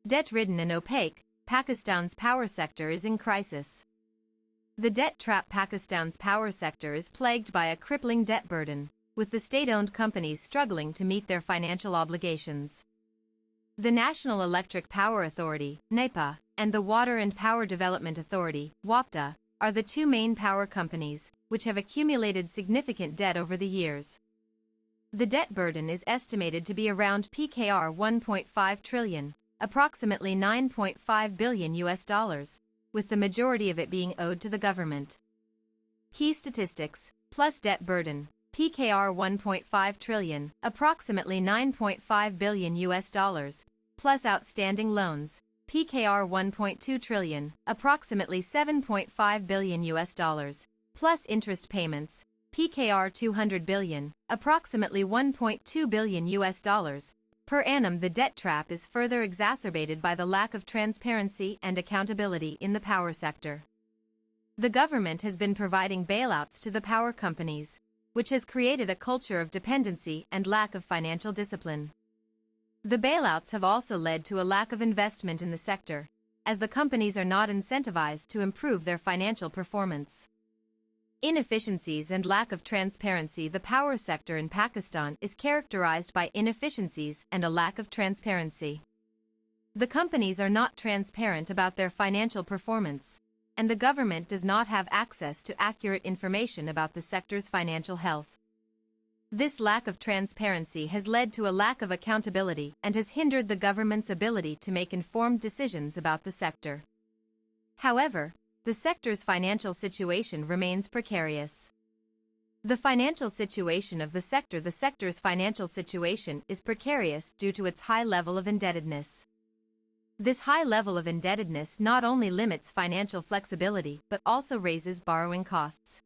Debt-ridden and opaque, Pakistan's power sector is in crisis. The debt trap. Pakistan's power sector is plagued by a crippling debt burden, with the state-owned companies struggling to meet their financial obligations. The National Electric Power Authority, NEPA, and the Water and Power Development Authority, WAPDA, are the two main power companies, which have accumulated significant debt over the years. The debt burden is estimated to be around PKR 1.5 trillion, approximately $9.5 billion, with the majority of it being owed to the government. Key statistics, plus debt burden, PKR 1.5 trillion, approximately $9.5 billion, plus outstanding loans, PKR 1.2 trillion, approximately $7.5 billion, plus interest payments, PKR 200 billion, approximately $1.2 billion, per annum. The debt trap is further exacerbated by the lack of transparency and accountability in the power sector. The government has been providing bailouts to the power companies, which has created a culture of dependency and lack of financial discipline. The bailouts have also led to a lack of investment in the sector, as the companies are not incentivized to improve their financial performance. Inefficiencies and lack of transparency. The power sector in Pakistan is characterized by inefficiencies and a lack of transparency. The companies are not transparent about their financial performance, and the government does not have access to accurate information about the sector's financial health. This lack of transparency has led to a lack of accountability and has hindered the government's ability to make informed decisions about the sector. However, the sector's financial situation remains precarious. The financial situation of the sector. The sector's financial situation is precarious due to its high level of indebtedness. This high level of indebtedness not only limits financial flexibility but also raises borrowing costs.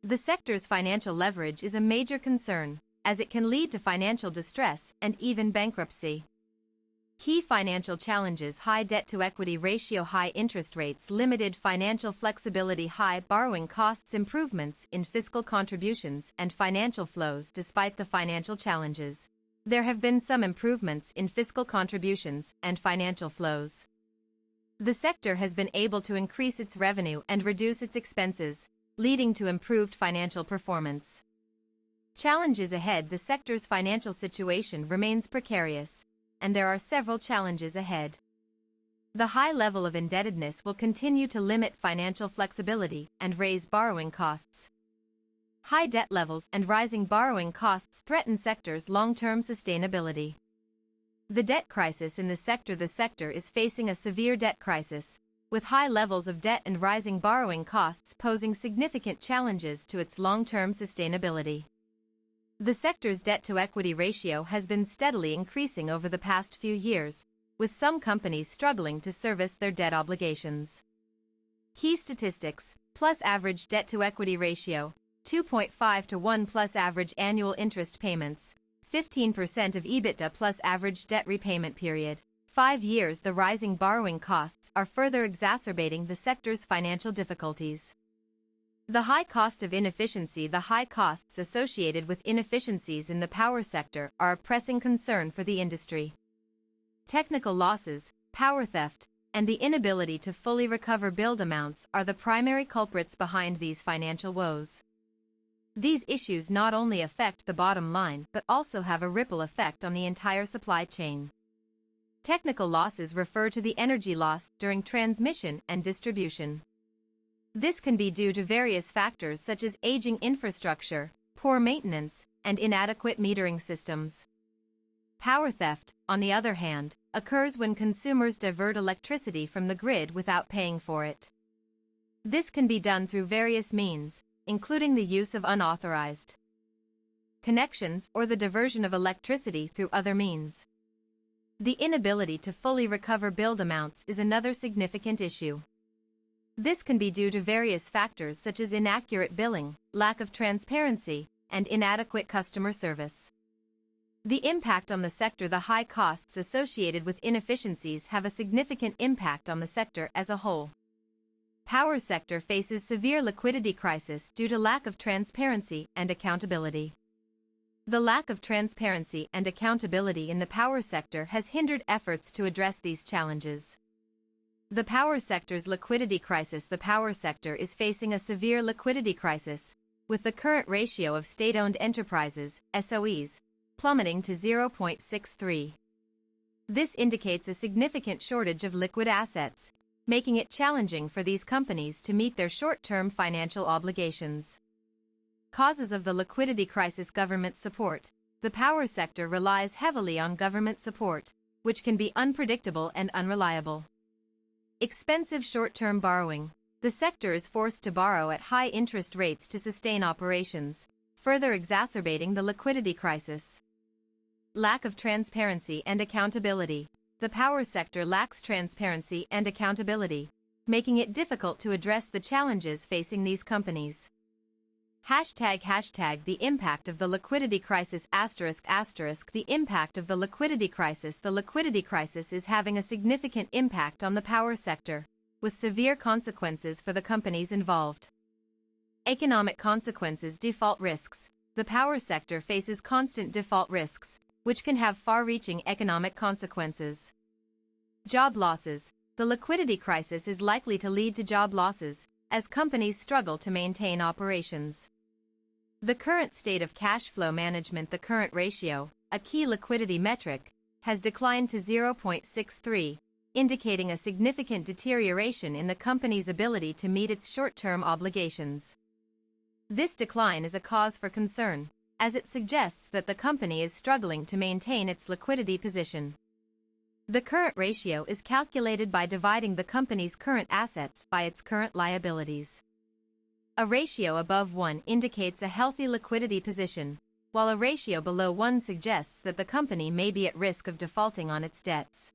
The sector's financial leverage is a major concern, as it can lead to financial distress and even bankruptcy. Key financial challenges: high debt-to-equity ratio, high interest rates, limited financial flexibility, high borrowing costs, improvements in fiscal contributions and financial flows. Despite the financial challenges, there have been some improvements in fiscal contributions and financial flows. The sector has been able to increase its revenue and reduce its expenses, leading to improved financial performance. Challenges ahead: the sector's financial situation remains precarious, and there are several challenges ahead. The high level of indebtedness will continue to limit financial flexibility and raise borrowing costs. High debt levels and rising borrowing costs threaten sector's long-term sustainability. The debt crisis in the sector: the sector is facing a severe debt crisis, with high levels of debt and rising borrowing costs posing significant challenges to its long-term sustainability. The sector's debt-to-equity ratio has been steadily increasing over the past few years, with some companies struggling to service their debt obligations. Key statistics: plus average debt-to-equity ratio, 2.5 to 1, plus average annual interest payments, 15% of EBITDA, plus average debt repayment period, 5 years. The rising borrowing costs are further exacerbating the sector's financial difficulties. The high cost of inefficiency: the high costs associated with inefficiencies in the power sector are a pressing concern for the industry. Technical losses, power theft, and the inability to fully recover billed amounts are the primary culprits behind these financial woes. These issues not only affect the bottom line but also have a ripple effect on the entire supply chain. Technical losses refer to the energy lost during transmission and distribution. This can be due to various factors such as aging infrastructure, poor maintenance, and inadequate metering systems. Power theft, on the other hand, occurs when consumers divert electricity from the grid without paying for it. This can be done through various means, including the use of unauthorized connections or the diversion of electricity through other means. The inability to fully recover billed amounts is another significant issue. This can be due to various factors such as inaccurate billing, lack of transparency, and inadequate customer service. The impact on the sector: the high costs associated with inefficiencies have a significant impact on the sector as a whole. Power sector faces severe liquidity crisis due to lack of transparency and accountability. The lack of transparency and accountability in the power sector has hindered efforts to address these challenges. The power sector's liquidity crisis. The power sector is facing a severe liquidity crisis, with the current ratio of state-owned enterprises, SOEs, plummeting to 0.63. This indicates a significant shortage of liquid assets, making it challenging for these companies to meet their short-term financial obligations. Causes of the liquidity crisis. Government support. The power sector relies heavily on government support, which can be unpredictable and unreliable. Expensive short-term borrowing. The sector is forced to borrow at high interest rates to sustain operations, further exacerbating the liquidity crisis. Lack of transparency and accountability. The power sector lacks transparency and accountability, making it difficult to address the challenges facing these companies. #The impact of the liquidity crisis ***. The impact of the liquidity crisis. The liquidity crisis is having a significant impact on the power sector, with severe consequences for the companies involved. Economic consequences. Default risks. The power sector faces constant default risks, which can have far-reaching economic consequences. Job losses. The liquidity crisis is likely to lead to job losses, as companies struggle to maintain operations. The current state of cash flow management. The current ratio, a key liquidity metric, has declined to 0.63, indicating a significant deterioration in the company's ability to meet its short-term obligations. This decline is a cause for concern, as it suggests that the company is struggling to maintain its liquidity position. The current ratio is calculated by dividing the company's current assets by its current liabilities. A ratio above 1 indicates a healthy liquidity position, while a ratio below 1 suggests that the company may be at risk of defaulting on its debts.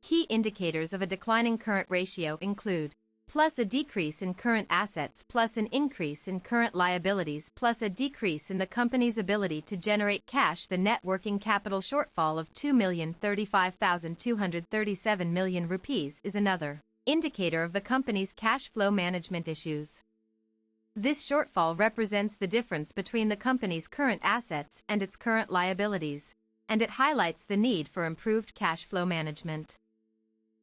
Key indicators of a declining current ratio include plus a decrease in current assets plus an increase in current liabilities plus a decrease in the company's ability to generate cash. The net working capital shortfall of 2,035,237 million rupees is another indicator of the company's cash flow management issues. This shortfall represents the difference between the company's current assets and its current liabilities, and it highlights the need for improved cash flow management.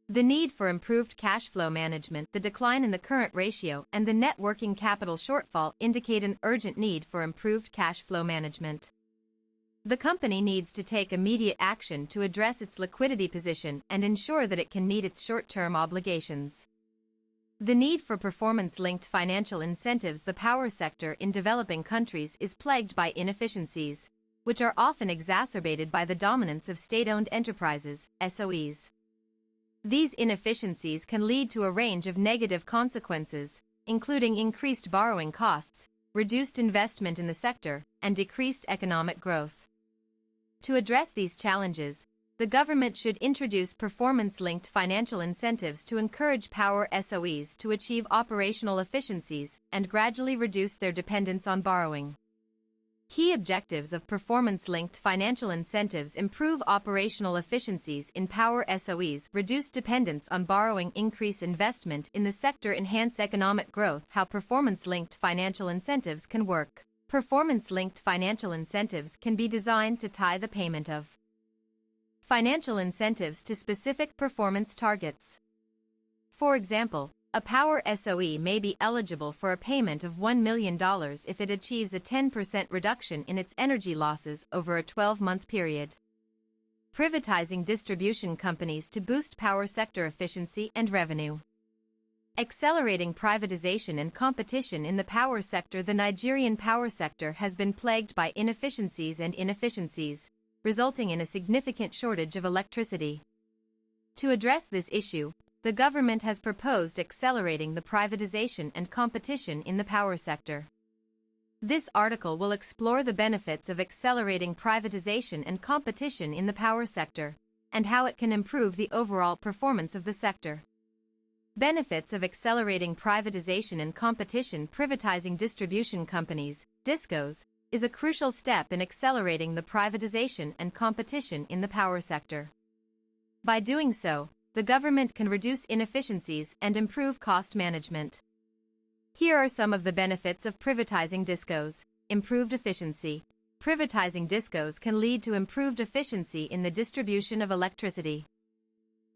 The need for improved cash flow management. The decline in the current ratio and the net working capital shortfall indicate an urgent need for improved cash flow management. The company needs to take immediate action to address its liquidity position and ensure that it can meet its short-term obligations. The need for performance-linked financial incentives. The power sector in developing countries is plagued by inefficiencies, which are often exacerbated by the dominance of state-owned enterprises, SOEs. These inefficiencies can lead to a range of negative consequences, including increased borrowing costs, reduced investment in the sector, and decreased economic growth. To address these challenges, the government should introduce performance-linked financial incentives to encourage power SOEs to achieve operational efficiencies and gradually reduce their dependence on borrowing. Key objectives of performance-linked financial incentives: improve operational efficiencies in power SOEs, reduce dependence on borrowing, increase investment in the sector, enhance economic growth. How performance-linked financial incentives can work. Performance-linked financial incentives can be designed to tie the payment of financial incentives to specific performance targets. For example, a power SOE may be eligible for a payment of $1 million if it achieves a 10% reduction in its energy losses over a 12-month period. Privatizing distribution companies to boost power sector efficiency and revenue. Accelerating privatization and competition in the power sector. The Nigerian power sector has been plagued by inefficiencies, resulting in a significant shortage of electricity. To address this issue, the government has proposed accelerating the privatization and competition in the power sector. This article will explore the benefits of accelerating privatization and competition in the power sector, and how it can improve the overall performance of the sector. Benefits of accelerating privatization and competition. Privatizing distribution companies, DISCOs, is a crucial step in accelerating the privatization and competition in the power sector. By doing so, the government can reduce inefficiencies and improve cost management. Here are some of the benefits of privatizing DISCOs: improved efficiency. privatizing discos can lead to improved efficiency in the distribution of electricity.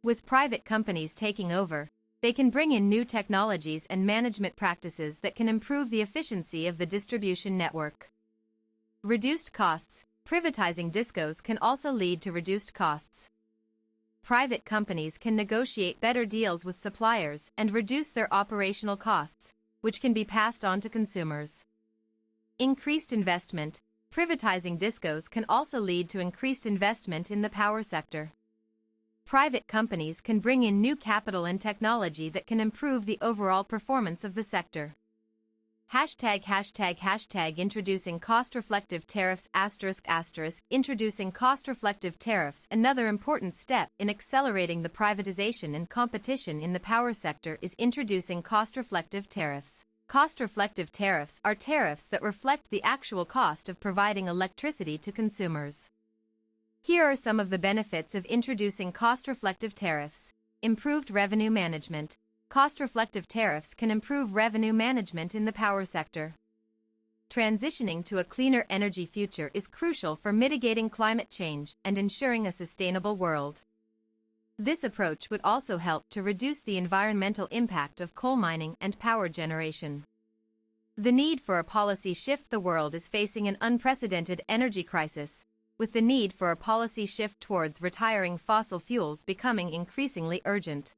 With private companies taking over, they can bring in new technologies and management practices that can improve the efficiency of the distribution network. Reduced costs. Privatizing discos can also lead to reduced costs. Private companies can negotiate better deals with suppliers and reduce their operational costs, which can be passed on to consumers. Increased investment. Privatizing discos can also lead to increased investment in the power sector. Private companies can bring in new capital and technology that can improve the overall performance of the sector. Introducing cost-reflective tariffs ***. Introducing cost-reflective tariffs. Another important step in accelerating the privatization and competition in the power sector is introducing cost-reflective tariffs. Cost-reflective tariffs are tariffs that reflect the actual cost of providing electricity to consumers. Here are some of the benefits of introducing cost-reflective tariffs. Improved revenue management. Cost-reflective tariffs can improve revenue management in the power sector. Transitioning to a cleaner energy future is crucial for mitigating climate change and ensuring a sustainable world. This approach would also help to reduce the environmental impact of coal mining and power generation. The need for a policy shift. The world is facing an unprecedented energy crisis, with the need for a policy shift towards retiring fossil fuels becoming increasingly urgent.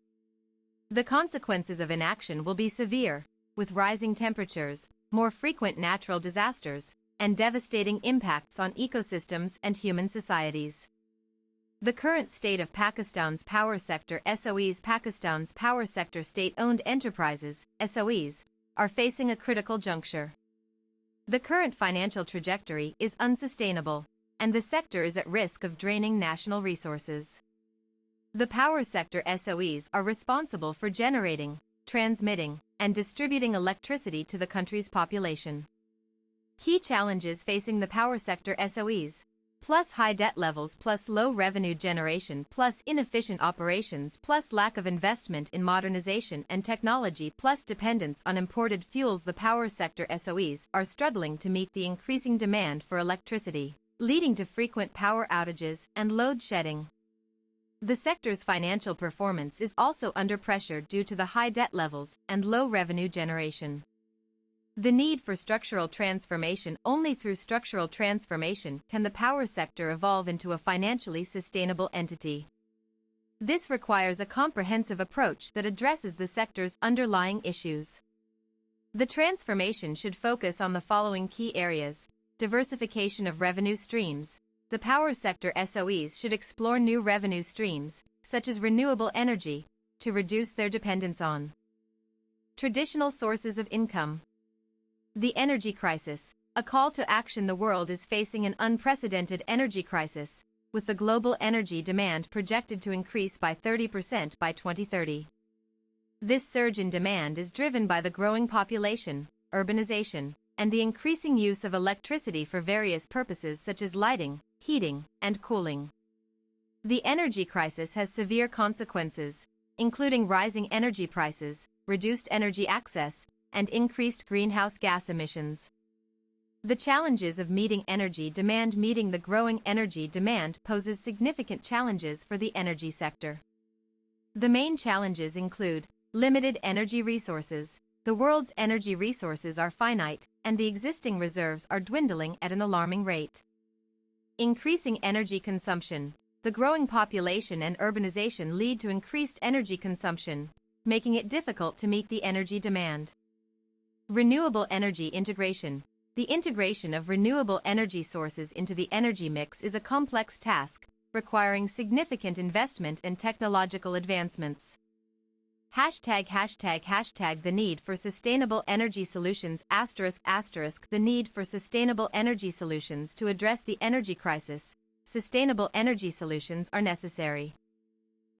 The consequences of inaction will be severe, with rising temperatures, more frequent natural disasters, and devastating impacts on ecosystems and human societies. The current state of Pakistan's power sector (SOEs). Pakistan's power sector state-owned enterprises (SOEs) are facing a critical juncture. The current financial trajectory is unsustainable, and the sector is at risk of draining national resources. The power sector SOEs are responsible for generating, transmitting, and distributing electricity to the country's population. Key challenges facing the power sector SOEs: plus high debt levels, plus low revenue generation, plus inefficient operations, plus lack of investment in modernization and technology, plus dependence on imported fuels. The power sector SOEs are struggling to meet the increasing demand for electricity, leading to frequent power outages and load shedding. The sector's financial performance is also under pressure due to the high debt levels and low revenue generation. The need for structural transformation. Only through structural transformation can the power sector evolve into a financially sustainable entity. This requires a comprehensive approach that addresses the sector's underlying issues. The transformation should focus on the following key areas: diversification of revenue streams. The power sector SOEs should explore new revenue streams, such as renewable energy, to reduce their dependence on traditional sources of income. The energy crisis. A call to action. The world is facing an unprecedented energy crisis, with the global energy demand projected to increase by 30% by 2030. This surge in demand is driven by the growing population, urbanization, and the increasing use of electricity for various purposes such as lighting, heating, and cooling. The energy crisis has severe consequences, including rising energy prices, reduced energy access, and increased greenhouse gas emissions. The challenges of meeting energy demand. Meeting the growing energy demand poses significant challenges for the energy sector. The main challenges include limited energy resources. The world's energy resources are finite, and the existing reserves are dwindling at an alarming rate. Increasing energy consumption. The growing population and urbanization lead to increased energy consumption, making it difficult to meet the energy demand. Renewable energy integration. The integration of renewable energy sources into the energy mix is a complex task, requiring significant investment and technological advancements. The need for sustainable energy solutions ***. The need for sustainable energy solutions to address the energy crisis. Sustainable energy solutions are necessary.